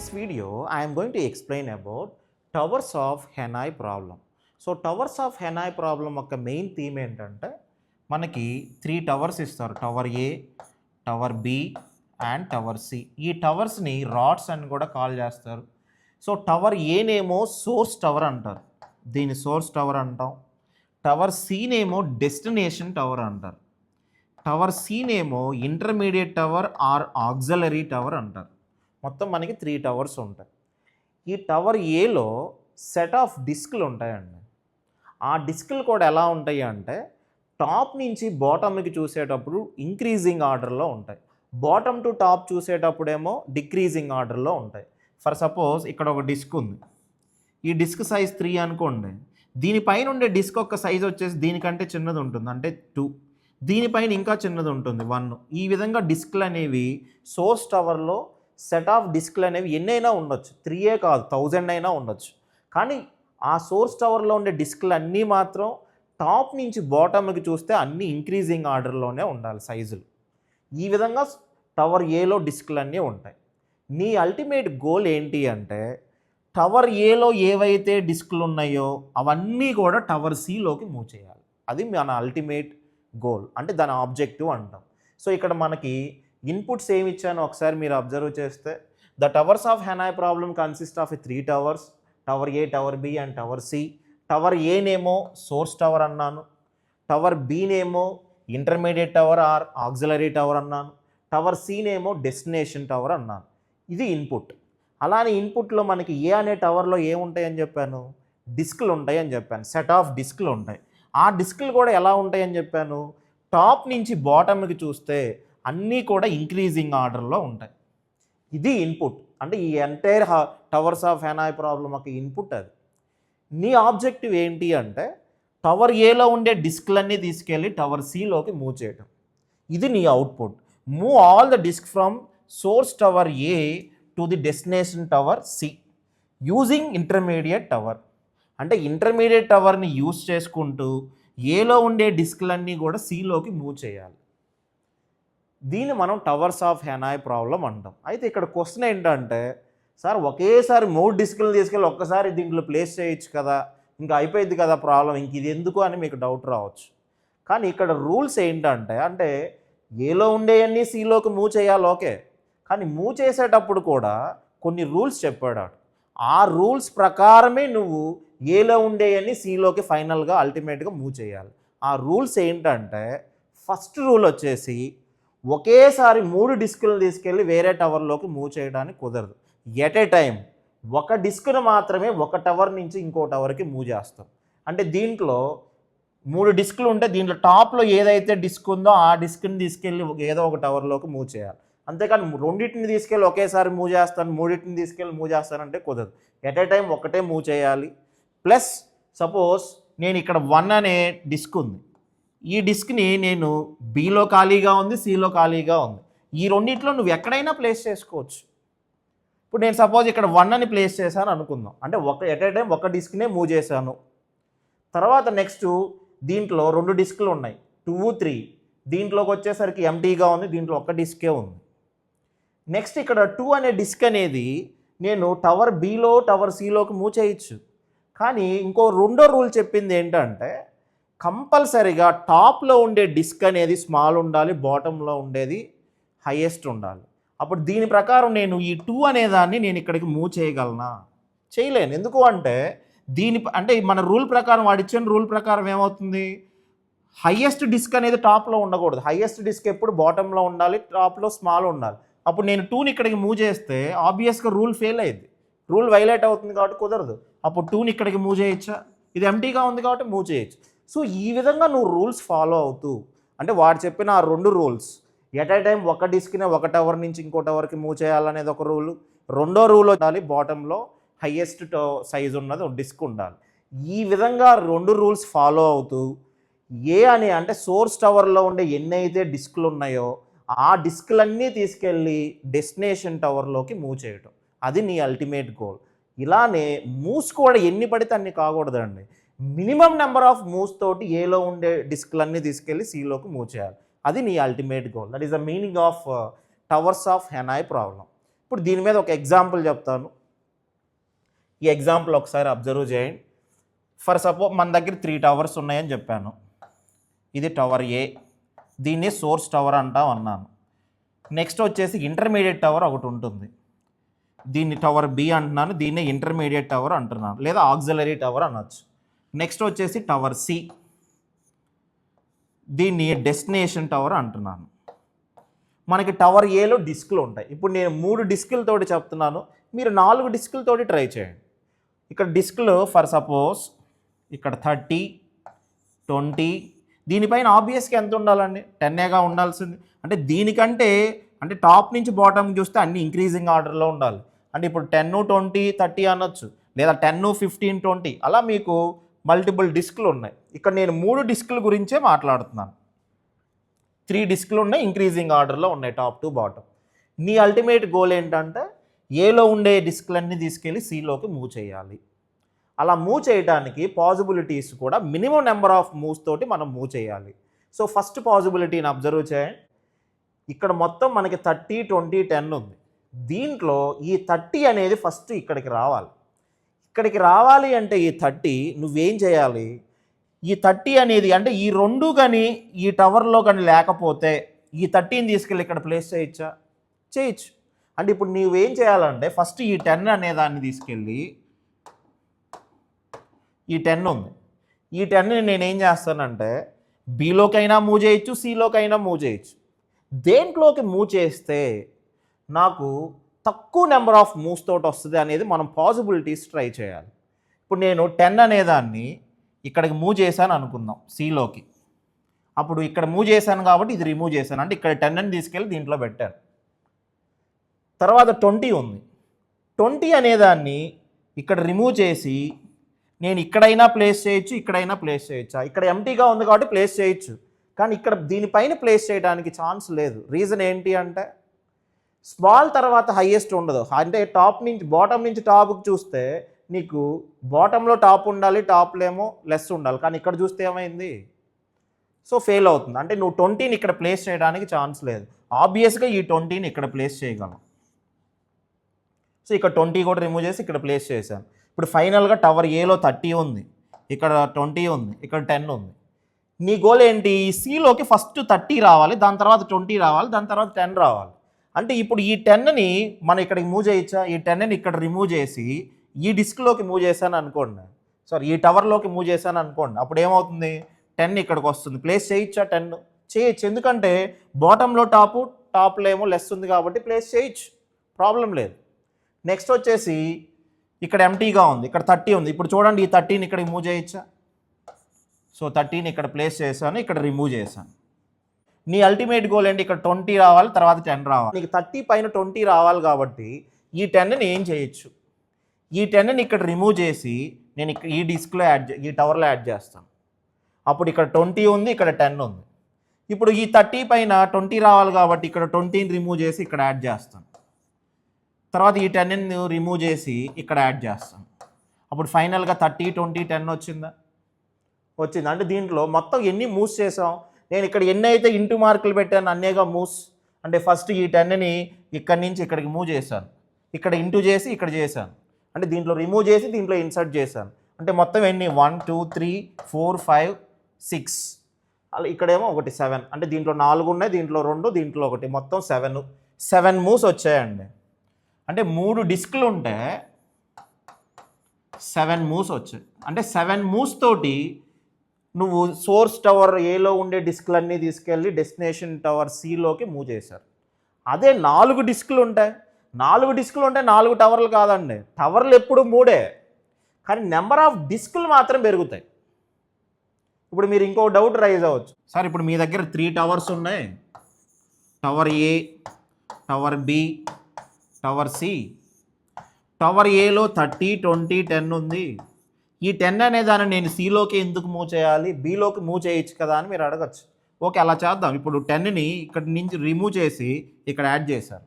this video, I am going to explain about towers of Hanai problem. So towers of Hanoi problem యొక్క main theme ఏంటంటే మనకి 3 towers ఇస్తారు. Tower A, tower B and tower C. ఈ టవర్స్ని rods అని కూడా call చేస్తారు. So tower ఏనేమో సోర్స్ టవర్ అంటారు, దీని సోర్స్ టవర్ అంటాం. టవర్ సినేమో డెస్టినేషన్ టవర్ అంటారు. టవర్ సినేమో intermediate tower or auxiliary tower అంటారు. మొత్తం మనకి 3 టవర్స్ ఉంటాయి. ఈ టవర్ ఏలో సెట్ ఆఫ్ డిస్క్లు ఉంటాయండి. ఆ డిస్క్లు కూడా ఎలా ఉంటాయి అంటే టాప్ నుంచి బాటమ్కి చూసేటప్పుడు ఇంక్రీజింగ్ ఆర్డర్లో ఉంటాయి, బాటమ్ టు టాప్ చూసేటప్పుడేమో డిక్రీజింగ్ ఆర్డర్లో ఉంటాయి. ఫర్ సపోజ్ ఇక్కడ ఒక డిస్క్ ఉంది, ఈ డిస్క్ సైజ్ 3 అనుకోండి. దీనిపైన ఉండే డిస్క్ యొక్క సైజ్ వచ్చేసి దీనికంటే చిన్నది ఉంటుంది, అంటే 2. దీనిపైన ఇంకా చిన్నది ఉంటుంది, 1. ఈ విధంగా డిస్క్లు అనేవి సోర్స్ టవర్లో సెట్ ఆఫ్ డిస్క్లు అనేవి ఎన్నైనా ఉండొచ్చు, 3 కాదు 1000 అయినా ఉండొచ్చు. కానీ ఆ సోర్స్ టవర్లో ఉండే డిస్క్లు అన్నీ మాత్రం టాప్ నుంచి బాటమ్కి చూస్తే అన్నీ ఇంక్రీజింగ్ ఆర్డర్లోనే ఉండాలి సైజులు. ఈ విధంగా టవర్ ఏలో డిస్క్లు అన్నీ ఉంటాయి. నీ అల్టిమేట్ గోల్ ఏంటి అంటే టవర్ ఏలో ఏవైతే డిస్క్లు ఉన్నాయో అవన్నీ కూడా టవర్ సిలోకి మూవ్ చేయాలి. అది మన అల్టిమేట్ గోల్, అంటే దాని ఆబ్జెక్టివ్ అంటాం. సో ఇక్కడ మనకి ఇన్పుట్స్ ఏమి ఇచ్చానో ఒకసారి మీరు అబ్జర్వ్ చేస్తే the towers of Hanoi problem consist of 3 towers, tower A, tower B and tower C. Tower ఏనేమో సోర్స్ టవర్ అన్నాను, టవర్ బినేమో intermediate tower or auxiliary tower అన్నాను, టవర్ సినేమో డెస్టినేషన్ టవర్ అన్నాను. ఇది ఇన్పుట్. అలానే ఇన్పుట్లో మనకి ఏ అనే టవర్లో ఏముంటాయని చెప్పాను, డిస్క్లు ఉంటాయని చెప్పాను, సెట్ ఆఫ్ డిస్క్లు ఉంటాయి. ఆ డిస్క్లు కూడా ఎలా ఉంటాయని చెప్పాను, టాప్ నుంచి బాటమ్కి చూస్తే అన్నీ కూడా ఇంక్రీజింగ్ ఆర్డర్లో ఉంటాయి. ఇది ఇన్పుట్, అంటే ఈ entire towers of Hanoi problem ఒక ఇన్పుట్. అది నీ ఆబ్జెక్టివ్ ఏంటి అంటే టవర్ ఏలో ఉండే డిస్క్లన్నీ తీసుకెళ్ళి టవర్ సిలోకి మూవ్ చేయటం. ఇది నీ output. Move all the disk from source tower A to the destination tower C using intermediate tower. అంటే ఇంటర్మీడియట్ టవర్ని యూజ్ చేసుకుంటూ ఏలో ఉండే డిస్క్లన్నీ కూడా సిలోకి మూవ్ చేయాలి. దీన్ని మనం టవర్స్ ఆఫ్ హెనాయ్ ప్రాబ్లం అంటాం. అయితే ఇక్కడ క్వశ్చన్ ఏంటంటే సార్ ఒకేసారి 3 డిస్క్లు తీసుకెళ్ళి ఒక్కసారి దీంట్లో ప్లేస్ చేయొచ్చు కదా, ఇంకా అయిపోయింది కదా ప్రాబ్లం, ఇంక ఇది ఎందుకు అని మీకు డౌట్ రావచ్చు. కానీ ఇక్కడ రూల్స్ ఏంటంటే అంటే ఏలో ఉండేవన్నీ సిలోకి మూవ్ చేయాలి, ఓకే. కానీ మూవ్ చేసేటప్పుడు కూడా కొన్ని రూల్స్ చెప్పాడు. ఆ రూల్స్ ప్రకారమే నువ్వు ఏలో ఉండేవన్నీ సిలోకి ఫైనల్గా అల్టిమేట్గా మూవ్ చేయాలి. ఆ రూల్స్ ఏంటంటే ఫస్ట్ రూల్ వచ్చేసి ఒకేసారి 3 డిస్కులను తీసుకెళ్ళి వేరే టవర్లోకి మూవ్ చేయడానికి కుదరదు. ఎట్ ఏ టైం ఒక డిస్క్ను మాత్రమే ఒక టవర్ నుంచి ఇంకో టవర్కి మూవ్ చేస్తాం. అంటే దీంట్లో 3 డిస్కులు ఉంటే దీంట్లో టాప్లో ఏదైతే డిస్క్ ఉందో ఆ డిస్క్ని తీసుకెళ్ళి ఏదో ఒక టవర్లోకి మూవ్ చేయాలి. అంతేకాని రెండింటిని తీసుకెళ్ళి ఒకేసారి మూవ్ చేస్తాను, 3టిని తీసుకెళ్ళి మూవ్ చేస్తానంటే కుదరదు. ఎట్ ఏ టైం ఒకటే మూవ్ చేయాలి. ప్లస్ సపోజ్ నేను ఇక్కడ 1 అనే డిస్క్ ఉంది, ఈ డిస్క్ని నేను బిలో ఖాళీగా ఉంది, సిలో ఖాళీగా ఉంది. ఈ రెండింటిలో నువ్వు ఎక్కడైనా ప్లేస్ చేసుకోవచ్చు. ఇప్పుడు నేను సపోజ్ ఇక్కడ 1 అని ప్లేస్ చేశాను అనుకుందాం, అంటే ఎట్ ఏ టైం ఒక డిస్క్నే మూవ్ చేశాను. తర్వాత నెక్స్ట్ దీంట్లో 2 డిస్క్లు ఉన్నాయి, 2, 3. దీంట్లోకి వచ్చేసరికి ఎంటీగా ఉంది, దీంట్లో ఒక డిస్కే ఉంది. నెక్స్ట్ ఇక్కడ 2 అనే డిస్క్ అనేది నేను టవర్ బిలో టవర్ సిలోకి మూవ్ చేయొచ్చు. కానీ ఇంకో రెండో రూల్ చెప్పింది ఏంటంటే కంపల్సరీగా టాప్లో ఉండే డిస్క్ అనేది స్మాల్ ఉండాలి, బాటంలో ఉండేది హైయెస్ట్ ఉండాలి. అప్పుడు దీని ప్రకారం నేను ఈ 2 అనేదాన్ని నేను ఇక్కడికి మూవ్ చేయగలనా, చేయలేను. ఎందుకు అంటే అంటే మన రూల్ ప్రకారం, వాడిచ్చిన రూల్ ప్రకారం ఏమవుతుంది, హైయెస్ట్ డిస్క్ అనేది టాప్లో ఉండకూడదు. హైయెస్ట్ డిస్క్ ఎప్పుడు బాటంలో ఉండాలి, టాప్లో స్మాల్ ఉండాలి. అప్పుడు నేను 2ని ఇక్కడికి మూవ్ చేస్తే ఆబ్వియస్గా రూల్ ఫెయిల్ అయ్యింది, రూల్ వైలేట్ అవుతుంది కాబట్టి కుదరదు. అప్పుడు 2ని ఇక్కడికి మూవ్ చేయొచ్చా, ఇది ఎంటీగా ఉంది కాబట్టి మూవ్ చేయొచ్చు. సో ఈ విధంగా నువ్వు రూల్స్ ఫాలో అవుతూ, అంటే వాడు చెప్పిన ఆ 2 రూల్స్, ఎట్ ఏ టైం ఒక డిస్క్ని ఒక టవర్ నుంచి ఇంకో టవర్కి మూవ్ చేయాలనేది ఒక రూలు. రెండో రూల్ ఉండాలి, బాటంలో హైయెస్ట్ సైజు ఉన్నది ఒక డిస్క్ ఉండాలి. ఈ విధంగా 2 రూల్స్ ఫాలో అవుతూ ఏ అని అంటే సోర్స్ టవర్లో ఉండే ఎన్నైతే డిస్క్లు ఉన్నాయో ఆ డిస్క్లన్నీ తీసుకెళ్ళి డెస్టినేషన్ టవర్లోకి మూవ్ చేయటం, అది నీ అల్టిమేట్ గోల్. ఇలానే మూవ్స్ కూడా ఎన్ని పడితే అన్ని కాకూడదండి, మినిమం నెంబర్ ఆఫ్ మూవ్స్ తోటి ఏలో ఉండే డిస్క్లన్నీ తీసుకెళ్ళి సిలోకి మూవ్ చేయాలి. అది నీ ultimate goal. That is the meaning of towers of Hanoi problem. ఇప్పుడు దీని మీద ఒక ఎగ్జాంపుల్ చెప్తాను. ఈ ఎగ్జాంపుల్ ఒకసారి అబ్జర్వ్ చేయండి. ఫర్ సపోజ్ మన దగ్గర 3 టవర్స్ ఉన్నాయని చెప్పాను. ఇది టవర్ ఏ, దీన్ని సోర్స్ టవర్ అంటాం అన్నాను. నెక్స్ట్ వచ్చేసి ఇంటర్మీడియట్ టవర్ ఒకటి ఉంటుంది, దీన్ని టవర్ బి అంటున్నాను, దీన్ని ఇంటర్మీడియట్ టవర్ అంటున్నాను, లేదా ఆక్సిలరీ టవర్ అనొచ్చు. నెక్స్ట్ వచ్చేసి టవర్ సి, దీన్ని డెస్టినేషన్ టవర్ అంటున్నాను. మనకి టవర్ ఏలో డిస్కులు ఉంటాయి. ఇప్పుడు నేను 3 డిస్కులతోటి చెప్తున్నాను, మీరు 4 డిస్కులతోటి ట్రై చేయండి. ఇక్కడ డిస్కులు ఫర్ సపోజ్ ఇక్కడ 30, 20, దీనిపైన ఆబ్వియస్గా ఎంత ఉండాలండి? 10ఏగా ఉండాల్సింది. అంటే దీనికంటే అంటే టాప్ నుంచి బాటమ్ చూస్తే అన్ని ఇంక్రీజింగ్ ఆర్డర్లో ఉండాలి. అంటే ఇప్పుడు 10, 20, 30 అనొచ్చు, లేదా 10, 15, 20 అలా మీకు మల్టిపుల్ డిస్కులు ఉన్నాయి. ఇక్కడ నేను 3 డిస్కుల గురించే మాట్లాడుతున్నాను. 3 డిస్కులు ఉన్నాయి, ఇంక్రీజింగ్ ఆర్డర్లో ఉన్నాయి టాప్ టు బాటమ్. నీ అల్టిమేట్ గోల్ ఏంటంటే ఏలో ఉండే డిస్కులన్నీ తీసుకెళ్ళి సిలోకి మూవ్ చేయాలి. అలా మూవ్ చేయడానికి పాసిబిలిటీస్ కూడా మినిమం నెంబర్ ఆఫ్ మూవ్స్ తోటి మనం మూవ్ చేయాలి. సో ఫస్ట్ పాసిబిలిటీని అబ్జర్వ్ చేయండి. ఇక్కడ మొత్తం మనకి 30, 20, 10 ఉంది. దీంట్లో ఈ 30 అనేది ఫస్ట్ ఇక్కడికి రావాలి. ఇక్కడికి రావాలి అంటే ఈ 30 నువ్వేం చేయాలి? ఈ 30 అనేది అంటే ఈ 2 కానీ ఈ టవర్లో కానీ లేకపోతే ఈ 30ని తీసుకెళ్ళి ఇక్కడ ప్లేస్ చేయొచ్చా? చేయొచ్చు. అంటే ఇప్పుడు నువ్వేం చేయాలంటే ఫస్ట్ ఈ 10 అనే దాన్ని తీసుకెళ్ళి, ఈ 10 ఉంది, ఈ 10ని నేనేం చేస్తానంటే బిలోకైనా మూవ్ చేయొచ్చు, సిలోకైనా మూవ్ చేయొచ్చు. దేంట్లోకి మూవ్ చేస్తే నాకు తక్కువ నెంబర్ ఆఫ్ మూవ్స్ తోటి వస్తుంది అనేది మనం పాసిబిలిటీస్ ట్రై చేయాలి. ఇప్పుడు నేను 10 అనేదాన్ని ఇక్కడికి మూవ్ చేశాను అనుకుందాం సిలోకి. అప్పుడు ఇక్కడ మూవ్ చేశాను కాబట్టి ఇది రిమూవ్ చేశాను, అంటే ఇక్కడ 10 అని తీసుకెళ్ళి దీంట్లో పెట్టాను. తర్వాత 20 ఉంది, 20 అనేదాన్ని ఇక్కడ రిమూవ్ చేసి నేను ఇక్కడైనా ప్లేస్ చేయొచ్చు, ఇక్కడైనా ప్లేస్ చేయొచ్చా? ఇక్కడ ఎంటీగా ఉంది కాబట్టి ప్లేస్ చేయొచ్చు, కానీ ఇక్కడ దీనిపైన ప్లేస్ చేయడానికి ఛాన్స్ లేదు. రీజన్ ఏంటి అంటే స్మాల్ తర్వాత హైయెస్ట్ ఉండదు. అంటే టాప్ నుంచి బాటమ్ నుంచి టాప్కి చూస్తే నీకు బాటంలో టాప్ ఉండాలి, టాప్లో ఏమో లెస్ ఉండాలి, కానీ ఇక్కడ చూస్తే ఏమైంది? సో ఫెయిల్ అవుతుంది. అంటే నువ్వు 20ని ఇక్కడ ప్లేస్ చేయడానికి ఛాన్స్ లేదు. ఆబ్వియస్గా ఈ 20ని ఇక్కడ ప్లేస్ చేయగలం. సో ఇక్కడ 20 కూడా రిమూవ్ చేసి ఇక్కడ ప్లేస్ చేశాను. ఇప్పుడు ఫైనల్గా టవర్ ఏలో 30 ఉంది, ఇక్కడ 20 ఉంది, ఇక్కడ 10 ఉంది. నీ గోల్ ఏంటి? ఈ సిలోకి ఫస్ట్ 30 రావాలి, దాని తర్వాత 20 రావాలి, దాని తర్వాత 10 రావాలి. అంటే ఇప్పుడు ఈ 10ని మనం ఇక్కడికి మూవ్ చేయొచ్చా? ఈ 10ని ఇక్కడ రిమూవ్ చేసి ఈ డిస్క్లోకి మూవ్ చేశాను అనుకోండి, సారీ ఈ టవర్లోకి మూవ్ చేశాను అనుకోండి, అప్పుడు ఏమవుతుంది? 10 ఇక్కడికి వస్తుంది. ప్లేస్ చేయొచ్చా? 10 చేయొచ్చు, ఎందుకంటే బాటంలో టాప్లో ఏమో లెస్ ఉంది కాబట్టి ప్లేస్ చేయొచ్చు, ప్రాబ్లం లేదు. నెక్స్ట్ వచ్చేసి ఇక్కడ ఎంటీగా ఉంది, ఇక్కడ 30 ఉంది. ఇప్పుడు చూడండి ఈ 30ని ఇక్కడికి మూవ్ చేయొచ్చా? సో 30ని ఇక్కడ ప్లేస్ చేశాను, ఇక్కడ రిమూవ్ చేశాను. నీ అల్టిమేట్ గోల్ ఏంటి? ఇక్కడ 20 రావాలి, తర్వాత 10 రావాలి. నీకు 30 పైన 20 రావాలి కాబట్టి ఈ 10ని ఏం చేయొచ్చు? ఈ 10ని ఇక్కడ రిమూవ్ చేసి నేను ఇక్కడ ఈ డిస్క్లో ఈ టవర్లో యాడ్ చేస్తాను. అప్పుడు ఇక్కడ 20 ఉంది, ఇక్కడ 10 ఉంది. ఇప్పుడు ఈ 30 పైన 20 రావాలి కాబట్టి ఇక్కడ 20ని రిమూవ్ చేసి ఇక్కడ యాడ్ చేస్తాను. తర్వాత ఈ 10ని రిమూవ్ చేసి ఇక్కడ యాడ్ చేస్తాను. అప్పుడు ఫైనల్గా 30, 20, 10 వచ్చిందా? వచ్చింది. అంటే దీంట్లో మొత్తం ఎన్ని మూవ్స్ చేసాం? నేను ఇక్కడ ఎన్ని అయితే ఇంటూ మార్కులు పెట్టాను అన్నేగా మూవ్స్. అంటే ఫస్ట్ ఈ 10ని ఇక్కడి నుంచి ఇక్కడికి మూవ్ చేశాను, ఇక్కడ ఇంటూ చేసి ఇక్కడ చేశాను, అంటే దీంట్లో రిమూవ్ చేసి దీంట్లో ఇన్సర్ట్ చేశాను. అంటే మొత్తం ఎన్ని? 1, 2, 3, 4, 5, 6. అలా ఇక్కడేమో ఒకటి 7. అంటే దీంట్లో 4 ఉన్నాయి, దీంట్లో 2, దీంట్లో 1, మొత్తం 7 మూవ్స్ వచ్చాయండి. అంటే 3 డిస్క్లు ఉంటే 7 మూవ్స్ వచ్చాయి. అంటే 7 మూవ్స్ తోటి నువ్వు సోర్స్ టవర్ ఏలో ఉండే డిస్క్లన్నీ తీసుకెళ్ళి డెస్టినేషన్ టవర్ సిలోకి మూవ్ చేశారు. అదే 4 డిస్క్లు ఉంటాయి, 4 టవర్లు కాదండి. టవర్లు ఎప్పుడు 3, కానీ నెంబర్ ఆఫ్ డిస్క్లు మాత్రం పెరుగుతాయి. ఇప్పుడు మీరు ఇంకో డౌట్ రైజ్ అవ్వచ్చు, సార్ ఇప్పుడు మీ దగ్గర 3 టవర్స్ ఉన్నాయి, tower A, tower B, tower C. Tower ఏలో 30, 20, 10 ఉంది. ఈ 10 అనే దాన్ని నేను సిలోకి ఎందుకు మూవ్ చేయాలి? బిలోకి మూవ్ చేయొచ్చు కదా అని మీరు అడగచ్చు. ఓకే, అలా చేద్దాం. ఇప్పుడు 10ని ఇక్కడ నుంచి రిమూవ్ చేసి ఇక్కడ యాడ్ చేశారు.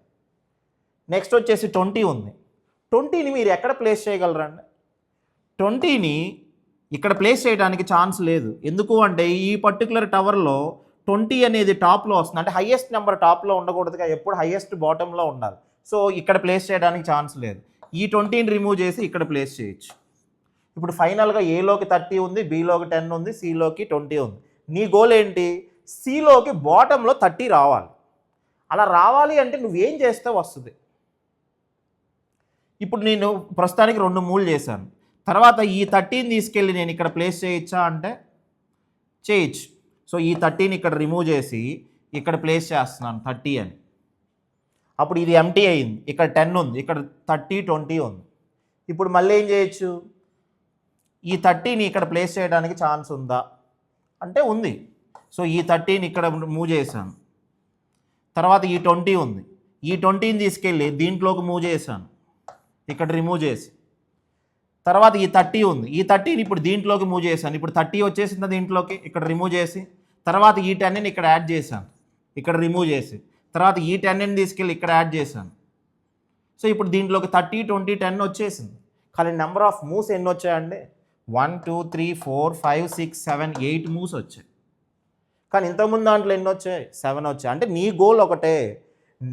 నెక్స్ట్ వచ్చేసి 20 ఉంది. 20ని మీరు ఎక్కడ ప్లేస్ చేయగలరండి? 20ని ఇక్కడ ప్లేస్ చేయడానికి ఛాన్స్ లేదు. ఎందుకు అంటే ఈ పర్టికులర్ టవర్లో 20 అనేది టాప్లో వస్తుంది. అంటే హైయెస్ట్ నెంబర్ టాప్లో ఉండకూడదుగా, ఎప్పుడు హైయెస్ట్ బాటంలో ఉండాలి. సో ఇక్కడ ప్లేస్ చేయడానికి ఛాన్స్ లేదు. ఈ 20ని రిమూవ్ చేసి ఇక్కడ ప్లేస్ చేయొచ్చు. ఇప్పుడు ఫైనల్గా ఏలోకి 30 ఉంది, బీలోకి 10 ఉంది, సిలోకి 20 ఉంది. నీ గోల్ ఏంటి? సిలోకి బాటంలో 30 రావాలి. అలా రావాలి అంటే నువ్వేం చేస్తే వస్తుంది. ఇప్పుడు నేను ప్రస్తుతానికి 2 మూలు చేశాను. తర్వాత ఈ 30ని తీసుకెళ్ళి నేను ఇక్కడ ప్లేస్ చేయొచ్చా అంటే చేయొచ్చు. సో ఈ 30ని ఇక్కడ రిమూవ్ చేసి ఇక్కడ ప్లేస్ చేస్తున్నాను 30 అని. అప్పుడు ఇది ఎంటీ అయింది. ఇక్కడ 10 ఉంది, ఇక్కడ 30, 20 ఉంది. ఇప్పుడు మళ్ళీ ఏం చేయొచ్చు? ఈ 30ని ఇక్కడ ప్లేస్ చేయడానికి ఛాన్స్ ఉందా అంటే ఉంది. సో ఈ 30ని ఇక్కడ మూవ్ చేశాను. తర్వాత ఈ 20 ఉంది, ఈ 20ని తీసుకెళ్ళి దీంట్లోకి మూవ్ చేశాను, ఇక్కడ రిమూవ్ చేసి. తర్వాత ఈ 30 ఉంది, ఈ 30ని ఇప్పుడు దీంట్లోకి మూవ్ చేశాను. ఇప్పుడు 30 వచ్చేసింది దీంట్లోకి, ఇక్కడ రిమూవ్ చేసి. తర్వాత ఈ 10ని ఇక్కడ యాడ్ చేశాను, ఇక్కడ రిమూవ్ చేసి. తర్వాత ఈ 10ని తీసుకెళ్ళి ఇక్కడ యాడ్ చేశాను. సో ఇప్పుడు దీంట్లోకి 30, 20, 10 వచ్చేసింది. కానీ నెంబర్ ఆఫ్ మూవ్స్ ఎన్ని వచ్చాయండి? 1, 2, 3, 4, 5, 6, 7, 8 మూవ్స్ వచ్చాయి. కానీ ఇంతకుముందు దాంట్లో ఎన్ని వచ్చాయి? 7 వచ్చాయి. అంటే నీ గోల్ ఒకటే,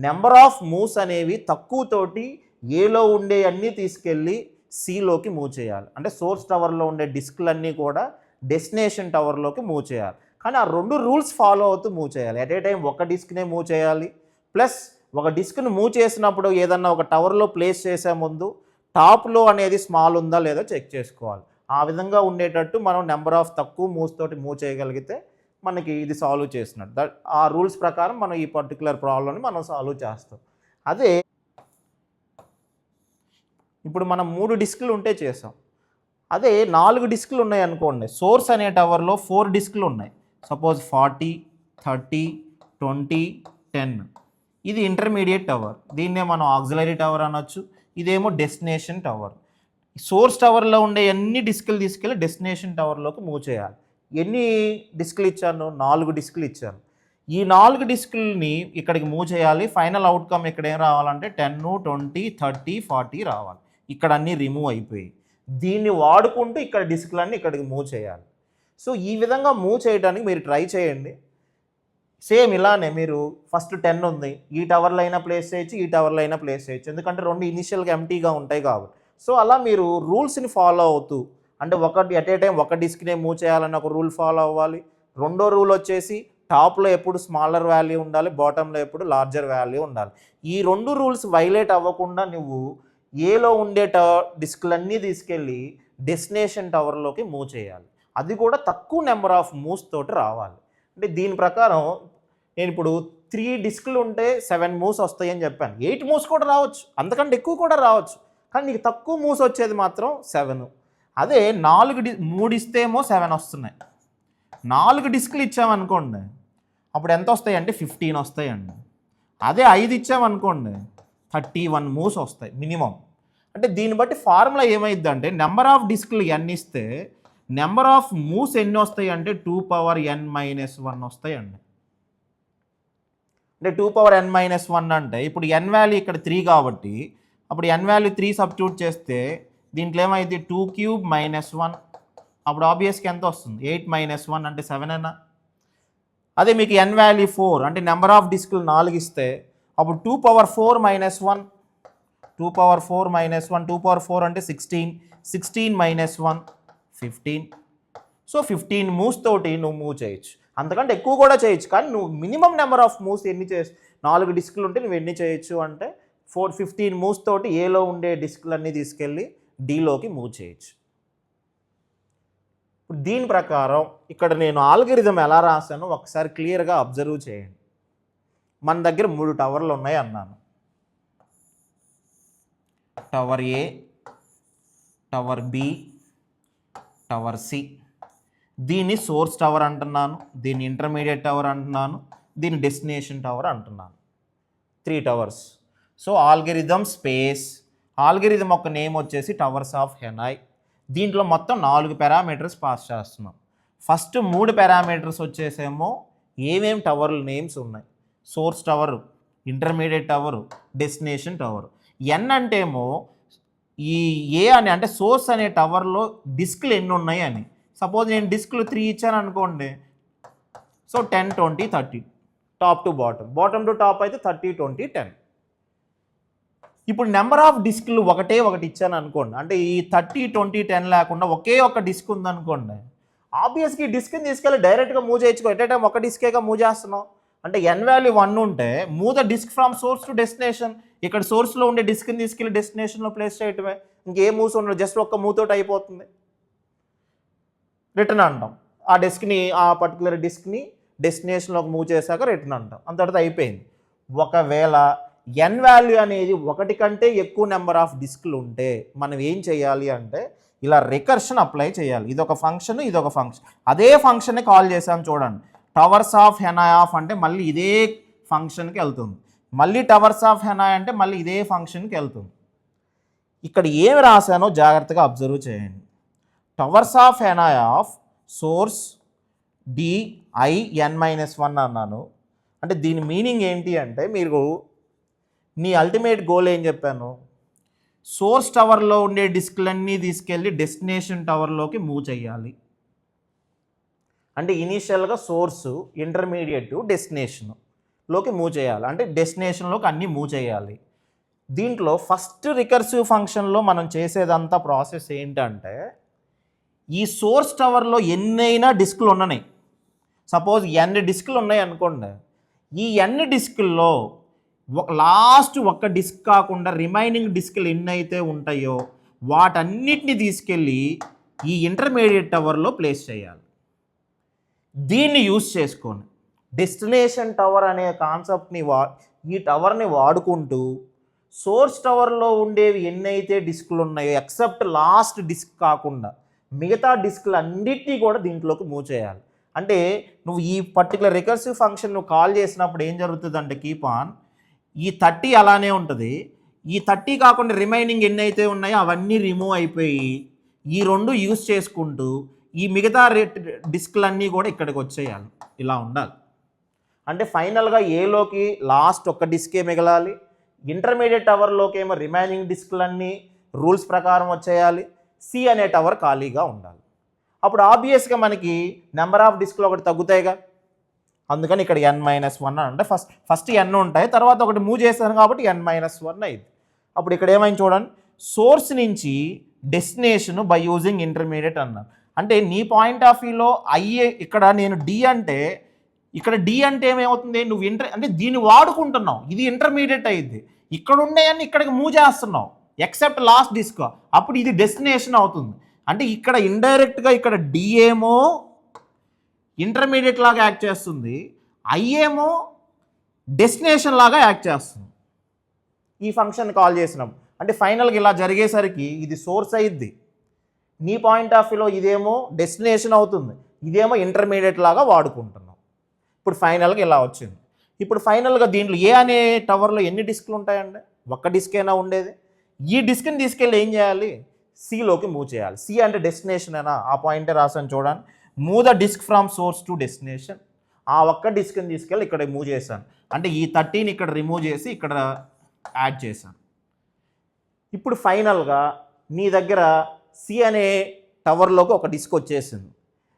నెంబర్ ఆఫ్ మూవ్స్ అనేవి తక్కువతోటి ఏలో ఉండే అన్నీ తీసుకెళ్ళి సిలోకి మూవ్ చేయాలి. అంటే సోర్స్ టవర్లో ఉండే డిస్క్లన్నీ కూడా డెస్టినేషన్ టవర్లోకి మూవ్ చేయాలి. కానీ ఆ 2 రూల్స్ ఫాలో అవుతూ మూవ్ చేయాలి. ఎట్ ఏ టైం ఒక డిస్క్నే మూవ్ చేయాలి. ప్లస్ ఒక డిస్క్ను మూవ్ చేసినప్పుడు ఏదన్నా ఒక టవర్లో ప్లేస్ చేసే ముందు టాప్లో అనేది స్మాల్ ఉందా లేదో చెక్ చేసుకోవాలి. ఆ విధంగా ఉండేటట్టు మనం నెంబర్ ఆఫ్ తక్కువ మూవ్స్ తోటి మూవ్ చేయగలిగితే మనకి ఇది సాల్వ్ చేసినట్టు. ఆ రూల్స్ ప్రకారం మనం ఈ పర్టికులర్ ప్రాబ్లమ్ని మనం సాల్వ్ చేస్తాం. అదే ఇప్పుడు మనం 3 డిస్కులు ఉంటే చేసాం. అదే 4 డిస్కులు ఉన్నాయి అనుకోండి. సోర్స్ అనే టవర్లో 4 డిస్కులు ఉన్నాయి. సపోజ్ 40, 30, 20, 10. ఇది ఇంటర్మీడియట్ టవర్. దీన్నే మనం ఆక్సిలరీ టవర్ అనొచ్చు. ఇదేమో డెస్టినేషన్ టవర్. సోర్స్ టవర్లో ఉండే అన్ని డిస్కులు తీసుకెళ్ళి డెస్టినేషన్ టవర్లోకి మూవ్ చేయాలి. ఎన్ని డిస్కులు ఇచ్చాను? 4 డిస్కులు ఇచ్చాను. ఈ 4 డిస్కుల్ని ఇక్కడికి మూవ్ చేయాలి. ఫైనల్ అవుట్కమ్ ఇక్కడ ఏం రావాలంటే 10, 20, 30, 40 రావాలి. ఇక్కడ అన్నీ రిమూవ్ అయిపోయి దీన్ని వాడుకుంటూ ఇక్కడ డిస్కులన్నీ ఇక్కడికి మూవ్ చేయాలి. సో ఈ విధంగా మూవ్ చేయడానికి మీరు ట్రై చేయండి. సేమ్ ఇలానే మీరు ఫస్ట్ 10 ఉంది, ఈ టవర్లో అయినా ప్లేస్ చేయొచ్చు, ఈ టవర్లో అయినా ప్లేస్ చేయొచ్చు. ఎందుకంటే 2 ఇనిషియల్గా ఎంటీగా ఉంటాయి కాబట్టి. సో అలా మీరు రూల్స్ని ఫాలో అవుతూ, అంటే ఒకటి ఎట్ ఏ టైం ఒక డిస్క్నే మూవ్ చేయాలని ఒక రూల్ ఫాలో అవ్వాలి. రెండో రూల్ వచ్చేసి టాప్లో ఎప్పుడు స్మాలర్ వాల్యూ ఉండాలి, బాటంలో ఎప్పుడు లార్జర్ వాల్యూ ఉండాలి. ఈ 2 రూల్స్ వైలేట్ అవ్వకుండా నువ్వు ఏలో ఉండే డిస్క్లన్నీ తీసుకెళ్ళి డెస్టినేషన్ టవర్లోకి మూవ్ చేయాలి. అది కూడా తక్కువ నెంబర్ ఆఫ్ మూవ్స్ తోటి రావాలి. అంటే దీని ప్రకారం నేను ఇప్పుడు 3 డిస్కులు ఉంటే 7 మూవ్స్ వస్తాయని చెప్పాను. 8 మూవ్స్ కూడా రావచ్చు, అంతకంటే ఎక్కువ కూడా రావచ్చు. కానీ నీకు తక్కువ మూవ్స్ వచ్చేది మాత్రం 7. అదే 3 ఇస్తేమో 7 వస్తున్నాయి. 4 డిస్కులు ఇచ్చామనుకోండి, అప్పుడు ఎంత వస్తాయి అంటే 15 వస్తాయండి. అదే 5 ఇచ్చామనుకోండి 31 మూవ్స్ వస్తాయి మినిమం. అంటే దీన్ని బట్టి ఫార్ములా ఏమైంది అంటే నెంబర్ ఆఫ్ డిస్కులు n ఇస్తే నెంబర్ ఆఫ్ మూవ్స్ ఎన్ని వస్తాయి అంటే 2n-1 వస్తాయండి. అంటే 2n-1 అంటే ఇప్పుడు n వాల్యూ ఇక్కడ 3 కాబట్టి అప్పుడు n వాల్యూ 3 సబ్స్టిట్యూట్ చేస్తే దీంట్లో ఏమైంది 2³ - 1. అప్పుడు ఆబ్వియస్గా ఎంత వస్తుంది? 8 - 1 అంటే 7 అన్నా. అదే మీకు n వాల్యూ 4 అంటే నెంబర్ ఆఫ్ డిస్కులు 4 ఇస్తే అప్పుడు 2⁴ - 1, 2⁴ - 1, 2⁴ అంటే 16, 16 - 1 15. సో 15 మూవ్స్ తోటి నువ్వు మూవ్ చేయొచ్చు. అంతకంటే ఎక్కువ కూడా చేయొచ్చు. కానీ నువ్వు మినిమం నెంబర్ ఆఫ్ మూవ్స్ ఎన్ని 4 డిస్కులు ఉంటే నువ్వు ఎన్ని చేయొచ్చు అంటే 15 మూవ్స్ తోటి ఏలో ఉండే డిస్కులన్నీ తీసుకెళ్ళి డీలోకి మూవ్ చేయొచ్చు. ఇప్పుడు దీని ప్రకారం ఇక్కడ నేను ఆల్గరిథం ఎలా రాశానో ఒకసారి క్లియర్గా అబ్జర్వ్ చేయండి. మన దగ్గర 3 టవర్లు ఉన్నాయి అన్నాను. Tower A, tower B, tower C. దీన్ని సోర్స్ టవర్ అంటున్నాను, దీన్ని ఇంటర్మీడియట్ టవర్ అంటున్నాను, దీన్ని డెస్టినేషన్ టవర్ అంటున్నాను. 3 towers. So algorithm space, algorithm ఒక నేమ్ వచ్చేసి టవర్స్ ఆఫ్ హెనాయ్. దీంట్లో మొత్తం 4 పారామీటర్స్ పాస్ చేస్తున్నాం. ఫస్ట్ 3 పారామీటర్స్ వచ్చేసేమో ఏమేం టవర్ల నేమ్స్ ఉన్నాయి. Source tower, intermediate tower, destination tower. N అంటేమో ఈ ఏ అని అంటే సోర్స్ అనే టవర్లో డిస్క్లు ఎన్ని ఉన్నాయి అని. సపోజ్ నేను డిస్క్లు 3 ఇచ్చాను అనుకోండి. So 10, 20, 30 top to bottom, bottom to top అయితే 30, 20, 10. ఇప్పుడు నెంబర్ ఆఫ్ డిస్క్లు ఒకటే ఒకటి ఇచ్చాను అనుకోండి, అంటే ఈ 30, 20, 10 లేకుండా ఒకే ఒక డిస్క్ ఉందనుకోండి, ఆబ్వియస్గా ఈ డిస్క్ని తీసుకెళ్ళి డైరెక్ట్గా మూవ్ చేయొచ్చు. ఎట్ ఏ టైం ఒక డిస్కేగా మూవ్ చేస్తున్నాం. అంటే ఎన్ వాల్యూ 1 ఉంటే move the disk from source to destination. ఇక్కడ సోర్స్లో ఉండే డిస్క్ని తీసుకెళ్ళి డెస్టినేషన్లో ప్లేస్ చేయటమే, ఇంకేం మూవ్స్ ఉండదు, జస్ట్ ఒక్క మూవ్ తోటి అయిపోతుంది. రిటర్న్ అంటాం. ఆ డిస్క్ని, ఆ పర్టికులర్ డిస్క్ని డెస్టినేషన్లోకి మూవ్ చేశాక రిటర్న్ అంటాం, అంతటితో అయిపోయింది. ఒకవేళ ఎన్ వాల్యూ అనేది ఒకటి కంటే ఎక్కువ నెంబర్ ఆఫ్ డిస్క్లు ఉంటే మనం ఏం చేయాలి అంటే ఇలా రికర్షన్ అప్లై చేయాలి. ఇదొక ఫంక్షన్, ఇదొక ఫంక్షన్, అదే ఫంక్షన్ని కాల్ చేసాం చూడండి. టవర్స్ ఆఫ్ హెనాయ్ ఆఫ్ అంటే మళ్ళీ ఇదే ఫంక్షన్కి వెళ్తుంది, మళ్ళీ టవర్స్ ఆఫ్ హెనాయ్ అంటే మళ్ళీ ఇదే ఫంక్షన్కి వెళ్తుంది. ఇక్కడ ఏమి రాశానో జాగ్రత్తగా అబ్జర్వ్ చేయండి. Towers of Hanoi of source DIN-1 అన్నాను. అంటే దీని మీనింగ్ ఏంటి అంటే, మీరు నీ అల్టిమేట్ గోల్ ఏం చెప్పాను, సోర్స్ టవర్లో ఉండే డిస్క్లన్నీ తీసుకెళ్ళి డెస్టినేషన్ టవర్లోకి మూవ్ చేయాలి. అంటే ఇనీషియల్గా సోర్సు, ఇంటర్మీడియట్, డెస్టినేషన్లోకి మూవ్ చేయాలి, అంటే డెస్టినేషన్లోకి అన్నీ మూవ్ చేయాలి. దీంట్లో ఫస్ట్ రికర్సివ్ ఫంక్షన్లో మనం చేసేదంతా ప్రాసెస్ ఏంటంటే, ఈ సోర్స్ టవర్లో ఎన్నైనా డిస్క్లు ఉన్నాయి, సపోజ్ ఎన్ని డిస్క్లు ఉన్నాయి అనుకోండి, ఈ ఎన్ని డిస్కుల్లో లాస్ట్ ఒక్క డిస్క్ కాకుండా రిమైనింగ్ డిస్క్లు ఎన్నైతే ఉంటాయో వాటన్నిటిని తీసుకెళ్ళి ఈ ఇంటర్మీడియట్ టవర్లో ప్లేస్ చేయాలి. దీన్ని యూజ్ చేసుకొని డెస్టినేషన్ టవర్ అనే కాన్సెప్ట్ని ఈ టవర్ని వాడుకుంటూ సోర్స్ టవర్లో ఉండేవి ఎన్నైతే డిస్క్లు ఉన్నాయో ఎక్సెప్ట్ లాస్ట్ డిస్క్ కాకుండా మిగతా డిస్క్లు అన్నిటినీ కూడా దీంట్లోకి మూవ్ చేయాలి. అంటే నువ్వు ఈ పర్టికులర్ రికర్సివ్ ఫంక్షన్ నువ్వు కాల్ చేసినప్పుడు ఏం జరుగుతుంది అంటే, కీప్ ఆన్, ఈ 30 అలానే ఉంటుంది, ఈ 30 కాకుండా రిమైనింగ్ ఎన్నైతే ఉన్నాయో అవన్నీ రిమూవ్ అయిపోయి ఈ రెండు యూజ్ చేసుకుంటూ ఈ మిగతా డిస్క్లన్నీ కూడా ఇక్కడికి వచ్చేయాలి. ఇలా ఉండాలి. అంటే ఫైనల్గా ఏలోకి లాస్ట్ ఒక్క డిస్కే మిగలాలి, ఇంటర్మీడియట్ టవర్లోకి ఏమో రిమైనింగ్ డిస్క్లన్నీ రూల్స్ ప్రకారం వచ్చేయాలి, సి అనే టవర్ ఖాళీగా ఉండాలి. అప్పుడు ఆబ్వియస్గా మనకి నెంబర్ ఆఫ్ డిస్క్లు ఒకటి తగ్గుతాయిగా, అందుకని ఇక్కడ N-1 అంటే ఫస్ట్ N ఉంటాయి, తర్వాత ఒకటి మూవ్ చేశాను కాబట్టి N-1 అయింది. అప్పుడు ఇక్కడ ఏమైంది చూడండి, సోర్స్ నుంచి డెస్టినేషన్ బై యూజింగ్ ఇంటర్మీడియట్ అన్నాను. అంటే నీ పాయింట్ ఆఫ్ వ్యూలో అయ్యే ఇక్కడ నేను డి అంటే, ఇక్కడ డి అంటే ఏమవుతుంది, నువ్వు అంటే దీన్ని వాడుకుంటున్నావు, ఇది ఇంటర్మీడియట్ అయ్యింది, ఇక్కడ ఉండేవన్నీ ఇక్కడికి మూవ్ చేస్తున్నావు ఎక్సెప్ట్ లాస్ట్ డిస్క్, అప్పుడు ఇది డెస్టినేషన్ అవుతుంది. అంటే ఇక్కడ ఇండైరెక్ట్గా ఇక్కడ డి ఏమో ఇంటర్మీడియట్ లాగా యాక్ట్ చేస్తుంది, ఐ ఏమో డెస్టినేషన్ లాగా యాక్ట్ చేస్తుంది ఈ ఫంక్షన్ కాల్ చేసినప్పుడు. అంటే ఫైనల్గా ఇలా జరిగేసరికి ఇది సోర్స్ అయ్యిద్ది, నీ పాయింట్ ఆఫ్ వ్యూలో ఇదేమో డెస్టినేషన్ అవుతుంది, ఇదేమో ఇంటర్మీడియట్ లాగా వాడుకుంటున్నాం. ఇప్పుడు ఫైనల్గా ఇలా వచ్చింది. ఇప్పుడు ఫైనల్గా దీంట్లో ఏ అనే టవర్లో ఎన్ని డిస్క్లు ఉంటాయండి, ఒక్క డిస్క్ అయినా ఉండేది. ఈ డిస్క్ని తీసుకెళ్ళి ఏం చేయాలి, సిలోకి మూవ్ చేయాలి. సి అంటే డెస్టినేషన్ అయినా, ఆ పాయింటే రాసాను చూడండి, move the disk from source to destination. ఆ ఒక్క డిస్క్ని తీసుకెళ్ళి ఇక్కడ మూవ్ చేశాను, అంటే ఈ 30ని ఇక్కడ రిమూవ్ చేసి ఇక్కడ యాడ్ చేశాను. ఇప్పుడు ఫైనల్గా నీ దగ్గర సి అనే టవర్లోకి ఒక డిస్క్ వచ్చేసింది.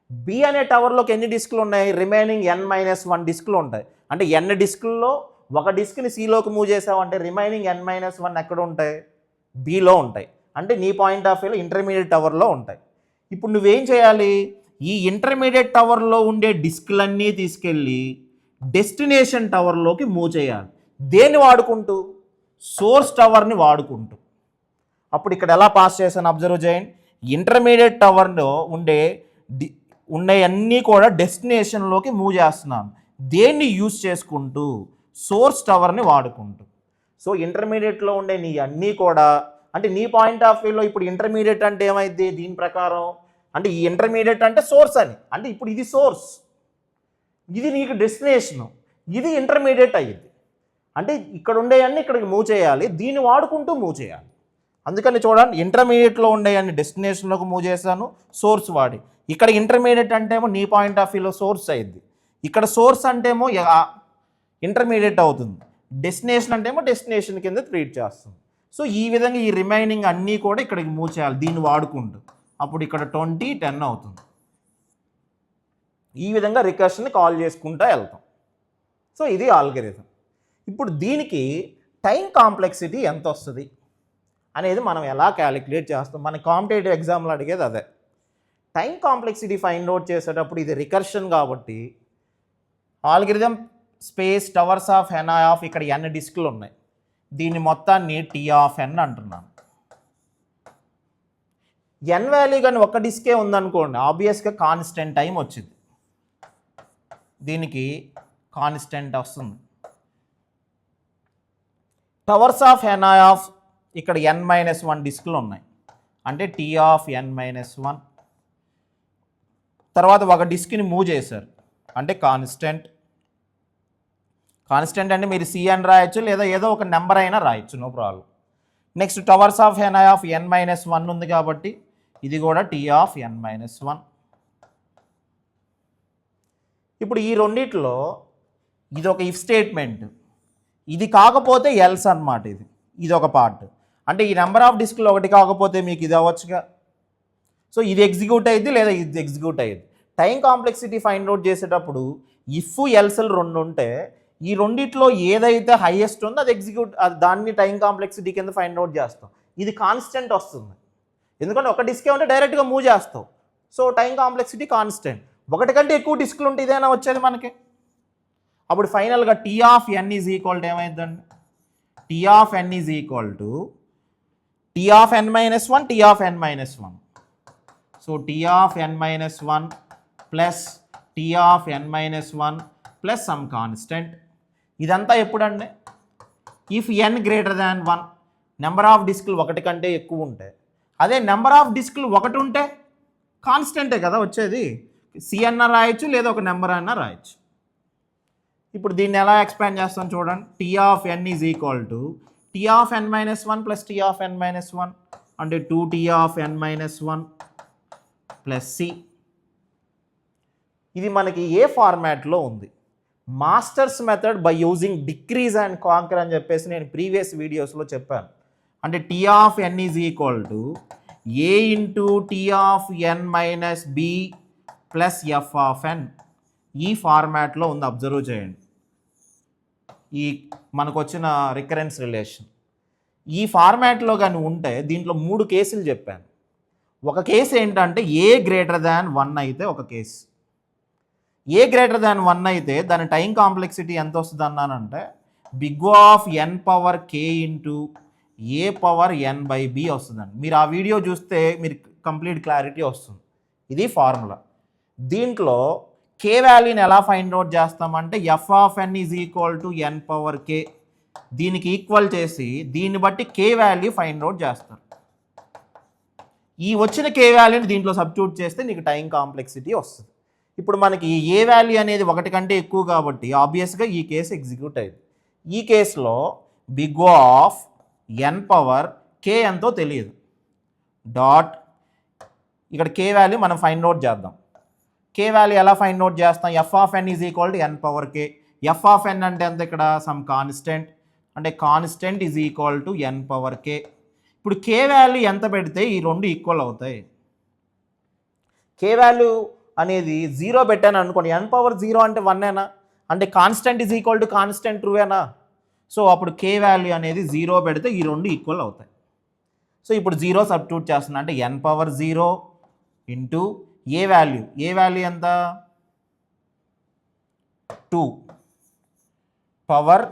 బి అనే టవర్లోకి ఎన్ని డిస్క్లు ఉన్నాయి, రిమైనింగ్ N-1 డిస్క్లు ఉంటాయి. అంటే ఎన్ డిస్క్ల్లో ఒక డిస్క్ని సిలోకి మూవ్ చేసావంటే రిమైనింగ్ N-1 ఎక్కడ ఉంటాయి, బిలో ఉంటాయి. అంటే నీ పాయింట్ ఆఫ్ వ్యూలో ఇంటర్మీడియట్ టవర్లో ఉంటాయి. ఇప్పుడు నువ్వేం చేయాలి, ఈ ఇంటర్మీడియట్ టవర్లో ఉండే డిస్క్లన్నీ తీసుకెళ్ళి డెస్టినేషన్ టవర్లోకి మూవ్ చేయాలి. దేన్ని వాడుకుంటూ, సోర్స్ టవర్ని వాడుకుంటూ. అప్పుడు ఇక్కడ ఎలా పాస్ చేశాను అబ్జర్వ్ చేయండి, ఇంటర్మీడియట్ టవర్లో ఉండే అన్నీ కూడా డెస్టినేషన్లోకి మూవ్ చేస్తున్నాను. దేన్ని యూజ్ చేసుకుంటూ, సోర్స్ టవర్ని వాడుకుంటూ. సో ఇంటర్మీడియట్లో ఉండే నీ అన్నీ కూడా, అంటే నీ పాయింట్ ఆఫ్ వ్యూలో ఇప్పుడు ఇంటర్మీడియట్ అంటే ఏమైంది దీని ప్రకారం, అంటే ఈ ఇంటర్మీడియట్ అంటే సోర్స్ అని, అంటే ఇప్పుడు ఇది సోర్స్, ఇది నీకు డెస్టినేషను, ఇది ఇంటర్మీడియట్ అయ్యింది. అంటే ఇక్కడ ఉండేవన్నీ ఇక్కడికి మూవ్ చేయాలి, దీన్ని వాడుకుంటూ మూవ్ చేయాలి. అందుకని చూడండి, ఇంటర్మీడియట్లో ఉండేవన్నీ డెస్టినేషన్లోకి మూవ్ చేశాను సోర్స్ వాడి. ఇక్కడ ఇంటర్మీడియట్ అంటేమో నీ పాయింట్ ఆఫ్ వ్యూలో సోర్స్ అయ్యింది, ఇక్కడ సోర్స్ అంటేమో ఇంటర్మీడియట్ అవుతుంది, డెస్టినేషన్ అంటేమో డెస్టినేషన్ కింద ట్రీట్ చేస్తుంది. సో ఈ విధంగా ఈ రిమైనింగ్ అన్నీ కూడా ఇక్కడికి మూవ్ చేయాలి దీన్ని వాడుకుంటూ. అప్పుడు ఇక్కడ 20, 10 అవుతుంది. ఈ విధంగా రికర్షన్ని కాల్ చేసుకుంటూ వెళ్తాం. సో ఇది ఆల్గరిథం. ఇప్పుడు దీనికి టైం కాంప్లెక్సిటీ ఎంత వస్తుంది అనేది మనం ఎలా క్యాలిక్యులేట్ చేస్తాం. మన కాంపిటేటివ్ ఎగ్జామ్లో అడిగేది అదే. టైం కాంప్లెక్సిటీ ఫైండ్ అవుట్ చేసేటప్పుడు ఇది రికర్షన్ కాబట్టి algorithm space towers of Hanoi of ఇక్కడ n డిస్క్లు ఉన్నాయి, దీన్ని మొత్తాన్ని టీ ఆఫ్ n అంటున్నాను. n వాల్యూ కానీ ఒక డిస్కే ఉందనుకోండి, ఆబ్వియస్గా కాన్స్టెంట్ టైం వచ్చింది, దీనికి కాన్స్టెంట్ వస్తుంది. టవర్స్ ఆఫ్ హెనా ఆఫ్ ఇక్కడ n-1 డిస్క్లు ఉన్నాయి, అంటే టీ ఆఫ్ n-1. తర్వాత ఒక డిస్క్ని మూవ్ చేశారు అంటే కాన్స్టెంట్ అంటే మీరు cn రాయొచ్చు లేదా ఏదో ఒక నెంబర్ అయినా రాయొచ్చు, no problem. Next towers of Hanoi of n-1 ఉంది కాబట్టి ఇది కూడా టీ ఆఫ్ n-1. ఇప్పుడు ఈ రెండిట్లో ఇది ఒక ఇఫ్ స్టేట్మెంట్, ఇది కాకపోతే ఎల్స్ అన్నమాట. ఇది ఒక పార్ట్, అంటే ఈ నెంబర్ ఆఫ్ డిస్క్లు ఒకటి కాకపోతే మీకు ఇది అవ్వచ్చుగా. సో ఇది ఎగ్జిక్యూట్ అయ్యింది లేదా ఇది ఎగ్జిక్యూట్ అయ్యింది. టైం కాంప్లెక్సిటీ ఫైండ్ అవుట్ చేసేటప్పుడు ఇఫ్ ఎల్స్లు రెండు ఉంటే ఈ రెండిట్లో ఏదైతే హైయెస్ట్ ఉందో అది ఎగ్జిక్యూట్, దాన్ని టైం కాంప్లెక్సిటీ కింద ఫైండ్ అవుట్ చేస్తాం. ఇది కాన్స్టెంట్ వస్తుంది, ఎందుకంటే ఒక డిస్కే ఉంటే డైరెక్ట్గా మూవ్ చేస్తాం. So time complexity constant. ఒకటి కంటే ఎక్కువ డిస్క్లు ఉంటే ఇదేనా వచ్చేది మనకి. అప్పుడు ఫైనల్గా T of n is equal to ఏమైందండి, T of n is equal to T of n-1 T of n-1. So T of n-1 plus T of n-1 plus some constant. ఇదంతా ఎప్పుడండి, if n greater than 1, number of డిస్క్లు ఒకటి కంటే ఎక్కువ ఉంటే. అదే number of డిస్క్లు ఒకటి ఉంటే కాన్స్టెంటే కదా వచ్చేది, cn రాయొచ్చు లేదా ఒక నెంబర్ అయినా రాయొచ్చు. ఇప్పుడు దీన్ని ఎలా ఎక్స్పాండ్ చేస్తాం చూడండి. T of n is equal to T of n-1 plus T of n-1 అంటే 2t of n-1 plus c. ఇది మనకి ఏ ఫార్మాట్లో ఉంది, master's method by using decrease and conquer అని చెప్పేసి నేను ప్రీవియస్ వీడియోస్లో చెప్పాను. అంటే T of n is equal to a into T of n-b plus F of n. ఈ ఫార్మాట్లో ఉంది, అబ్జర్వ్ చేయండి. ఈ మనకు వచ్చిన రికరెన్స్ రిలేషన్ ఈ ఫార్మాట్లో కానీ ఉంటే దీంట్లో 3 కేసులు చెప్పాను. ఒక కేసు ఏంటంటే ఏ గ్రేటర్ దాన్ 1 అయితే ఒక కేసు. ఏ గ్రేటర్ దాన్ 1 అయితే దాని టైం కాంప్లెక్సిటీ ఎంత వస్తుంది అన్నానంటే big of n power k into a power n by b వస్తుందండి. మీరు ఆ వీడియో చూస్తే మీరు కంప్లీట్ క్లారిటీ వస్తుంది. ఇది ఫార్ములా. దీంట్లో k వాల్యూని ఎలా ఫైండ్ అవుట్ చేస్తామంటే F of n is equal to n power k, దీనికి ఈక్వల్ చేసి దీన్ని బట్టి k వాల్యూ ఫైండ్ అవుట్ చేస్తారు. ఈ వచ్చిన k వాల్యూని దీంట్లో సబ్స్టిట్యూట్ చేస్తే నీకు టైం కాంప్లెక్సిటీ వస్తుంది. ఇప్పుడు మనకి ఏ వాల్యూ అనేది ఒకటి కంటే ఎక్కువ కాబట్టి ఆబ్వియస్గా ఈ కేసు ఎగ్జిక్యూట్ అయ్యింది. ఈ కేసులో big of n power k ఎంతో తెలియదు, డాట్ ఇక్కడ k వాల్యూ మనం ఫైండ్ అవుట్ చేద్దాం. k వాల్యూ ఎలా ఫైండ్ అవుట్ చేస్తాం, F of n is equal to n power k. F of n అంటే ఎంత, ఇక్కడ సమ్ కాన్స్టెంట్, అంటే constant is equal to n power k. ఇప్పుడు k వాల్యూ ఎంత పెడితే ఈ రెండు ఈక్వల్ అవుతాయి. k వాల్యూ అనేది 0 పెట్టాను అనుకోండి, n పవర్ 0 అంటే 1ఏనా, అంటే constant is equal to constant ట్రూవేనా. సో అప్పుడు k వాల్యూ అనేది 0 పెడితే ఈ రెండు ఈక్వల్ అవుతాయి. సో ఇప్పుడు 0 సబ్స్టిట్యూట్ చేస్తున్నా అంటే n పవర్ 0 ఇంటూ ఏ వాల్యూ ఎంత 2 పవర్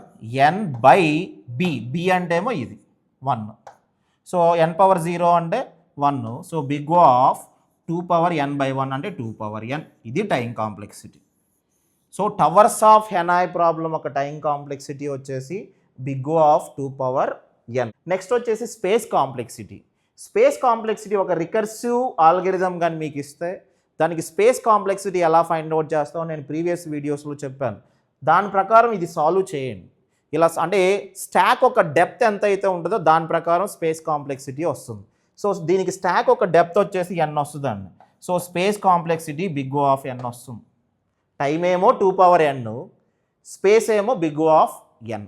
n బై b అంటే ఏమో ఇది 1. సో n పవర్ 0 అంటే 1. So big of 2 power n by 1 అంటే 2 పవర్ n. ఇది time complexity. So towers of Hanoi problem ఒక టైం కాంప్లెక్సిటీ వచ్చేసి big of 2 power n. Next వచ్చేసి స్పేస్ కాంప్లెక్సిటీ. స్పేస్ కాంప్లెక్సిటీ ఒక రికర్సివ్ ఆల్గరిథం కానీ మీకు ఇస్తే దానికి స్పేస్ కాంప్లెక్సిటీ ఎలా ఫైండ్ అవుట్ చేస్తామో నేను ప్రీవియస్ వీడియోస్లో చెప్పాను. దాని ప్రకారం ఇది సాల్వ్ చేయండి. ఇలా అంటే స్టాక్ ఒక డెప్త్ ఎంత అయితే ఉంటుందో దాని ప్రకారం స్పేస్ కాంప్లెక్సిటీ వస్తుంది. సో దీనికి స్టాక్ ఒక డెప్త్ వచ్చేసి n వస్తుందండి. So space complexity big of n వస్తుంది. టైం ఏమో 2 పవర్ n, స్పేస్ ఏమో బిగ్ ఆఫ్ n.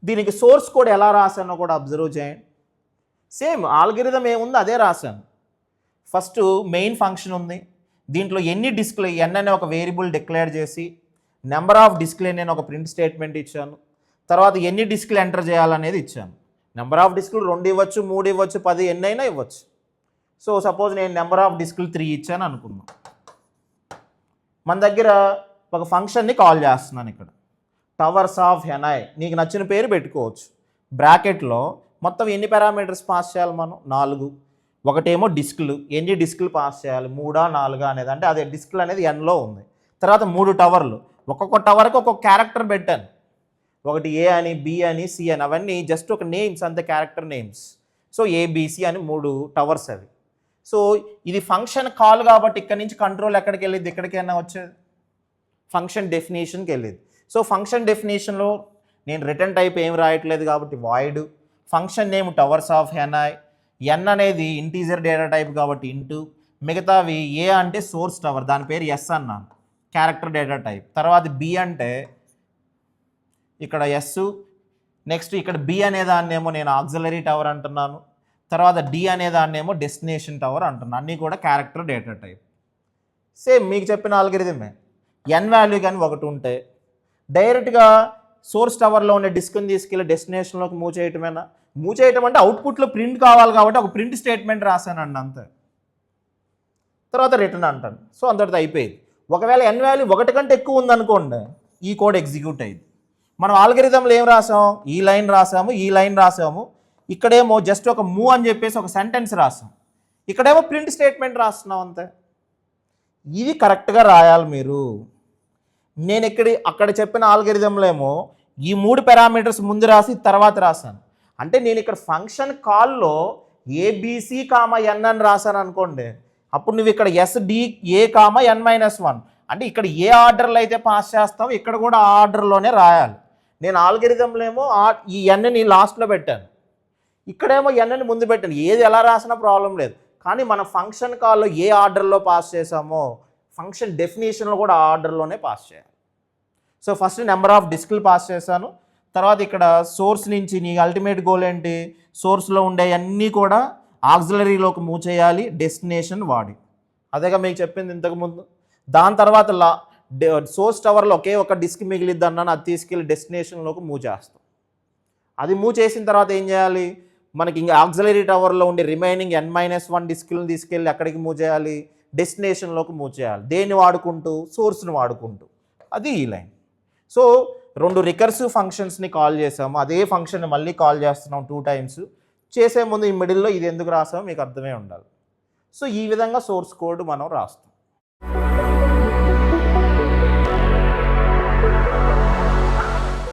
దీనికి సోర్స్ కోడ్ ఎలా రాశానో కూడా అబ్జర్వ్ చేయండి. సేమ్ ఆల్గరిథం ఏముందో అదే రాశాను. ఫస్ట్ మెయిన్ ఫంక్షన్ ఉంది, దీంట్లో ఎన్ని డిస్క్లు n అనే ఒక వేరియబుల్ డిక్లేర్ చేసి నెంబర్ ఆఫ్ డిస్క్లు నేను ఒక ప్రింట్ స్టేట్మెంట్ ఇచ్చాను, తర్వాత ఎన్ని డిస్క్లు ఎంటర్ చేయాలనేది ఇచ్చాను. నెంబర్ ఆఫ్ డిస్క్లు 2 ఇవ్వచ్చు, 3 ఇవ్వచ్చు, 10 ఎన్ని అయినా ఇవ్వచ్చు. సో సపోజ్ నేను నెంబర్ ఆఫ్ డిస్క్లు 3 ఇచ్చాను అనుకుందాం. మన దగ్గర ఒక ఫంక్షన్ని కాల్ చేస్తున్నాను ఇక్కడ, టవర్స్ ఆఫ్ హెనై, నీకు నచ్చిన పేరు పెట్టుకోవచ్చు. బ్రాకెట్లో మొత్తం ఎన్ని పారామీటర్స్ పాస్ చేయాలి మనం? 4. ఒకటేమో డిస్క్లు, ఎన్ని డిస్క్లు పాస్ చేయాలి? 3 4 అనేది, అంటే అదే డిస్క్లు అనేది ఎన్లో ఉంది. తర్వాత 3 టవర్లు, ఒక్కొక్క టవర్కి ఒక్కొక్క క్యారెక్టర్ పెట్టాను. ఒకటి ఏ అని, బి అని, సి అని, అవన్నీ జస్ట్ ఒక నేమ్స్ అంతే, క్యారెక్టర్ నేమ్స్. సో ఏబిసి అని 3 టవర్స్ అవి. సో ఇది ఫంక్షన్ కాల్ కాబట్టి ఇక్కడ నుంచి కంట్రోల్ ఎక్కడికి వెళ్ళేది? ఎక్కడికైనా వచ్చేది ఫంక్షన్ డెఫినేషన్కి వెళ్ళేది. సో ఫంక్షన్ డెఫినేషన్లో నేను రిటర్న్ టైప్ ఏం రాయట్లేదు కాబట్టి void, function name towers of Hanoi, N అనేది ఇంటీజర్ డేటా టైప్ కాబట్టి ఇంటూ, మిగతావి ఏ అంటే సోర్స్ టవర్, దాని పేరు ఎస్ అన్నాను, క్యారెక్టర్ డేటా టైప్. తర్వాత బి అంటే ఇక్కడ ఎస్, నెక్స్ట్ ఇక్కడ బి అనే దాన్నేమో నేను ఆక్సిలరీ టవర్ అంటున్నాను, తర్వాత డి అనే దాన్నేమో డెస్టినేషన్ టవర్ అంటున్నాను. అన్నీ కూడా క్యారెక్టర్ డేటా టైప్. సేమ్ మీకు చెప్పిన ఆల్గరిథమే. ఎన్ వాల్యూ కానీ ఒకటి ఉంటే డైరెక్ట్గా సోర్స్ టవర్లో ఉండే డిస్క్ని తీసుకెళ్ళి డెస్టినేషన్లోకి మూవ్ చేయటమేనా? మూవ్ చేయటం అంటే అవుట్పుట్లో ప్రింట్ కావాలి కాబట్టి ఒక ప్రింట్ స్టేట్మెంట్ రాశానండి అంతే, తర్వాత రిటర్న్ అంటాను. సో అంతటితో అయిపోయింది. ఒకవేళ ఎన్ వాల్యూ 1 కంటే ఎక్కువ ఉందనుకోండి, ఈ కోడ్ ఎగ్జిక్యూట్ అయ్యింది. మనం ఆల్గరిథంలో ఏం రాసాం? ఈ లైన్ రాసాము, ఈ లైన్ రాసాము, ఇక్కడేమో జస్ట్ ఒక మూవ్ అని చెప్పేసి ఒక సెంటెన్స్ రాసాం, ఇక్కడేమో ప్రింట్ స్టేట్మెంట్ రాస్తున్నాం అంతే. ఇది కరెక్ట్గా రాయాలి మీరు. నేను అక్కడ చెప్పిన ఆల్గరిథంలో ఏమో ఈ 3 పారామీటర్స్ ముందు రాసి తర్వాత రాశాను. అంటే నేను ఇక్కడ ఫంక్షన్ కాల్లో ఏబిసి కామా ఎన్ అని రాశాను అనుకోండి, అప్పుడు నువ్వు ఇక్కడ ఎస్డిఏ కామా n-1 అంటే ఇక్కడ ఏ ఆర్డర్లో అయితే పాస్ చేస్తావో ఇక్కడ కూడా ఆ ఆర్డర్లోనే రాయాలి. నేను ఆల్గరిథంలో ఏమో ఈ ఎన్ని లాస్ట్లో పెట్టాను, ఇక్కడేమో ఎన్ని ముందు పెట్టాను. ఏది ఎలా రాసినా ప్రాబ్లం లేదు, కానీ మన ఫంక్షన్ కాల్లో ఏ ఆర్డర్లో పాస్ చేసామో ఫంక్షన్ డెఫినేషన్లో కూడా ఆ ఆర్డర్లోనే పాస్ చేయాలి. సో ఫస్ట్ నెంబర్ ఆఫ్ డిస్క్లు పాస్ చేశాను, తర్వాత ఇక్కడ సోర్స్ నుంచి నీ అల్టిమేట్ గోల్ ఏంటి? సోర్స్లో ఉండే అన్నీ కూడా ఆక్సిలరీలోకి మూవ్ చేయాలి డెస్టినేషన్ వాడి. అదేగా మీకు చెప్పింది ఇంతకుముందు. దాని తర్వాత సోర్స్ టవర్లో ఒకే ఒక డిస్క్ మిగిలిద్ది అన్నాను, అది తీసుకెళ్ళి డెస్టినేషన్లోకి మూవ్ చేస్తాం. అది మూవ్ చేసిన తర్వాత ఏం చేయాలి? మనకి ఇంకా ఆక్సిలరీ టవర్లో ఉండే రిమైనింగ్ n-1 డిస్క్లను తీసుకెళ్ళి అక్కడికి మూవ్ చేయాలి, డెస్టినేషన్లోకి మూవ్ చేయాలి. దేన్ని వాడుకుంటూ? సోర్స్ని వాడుకుంటూ. అది ఈ లైన్. సో 2 రికర్సివ్ ఫంక్షన్స్ని కాల్ చేసాము, అదే ఫంక్షన్ని మళ్ళీ కాల్ చేస్తున్నాం 2 టైమ్స్. చేసే ముందు ఈ మిడిల్లో ఇది ఎందుకు రాసామో మీకు అర్థమే ఉండాలి. సో ఈ విధంగా సోర్స్ కోడ్ మనం రాస్తాం.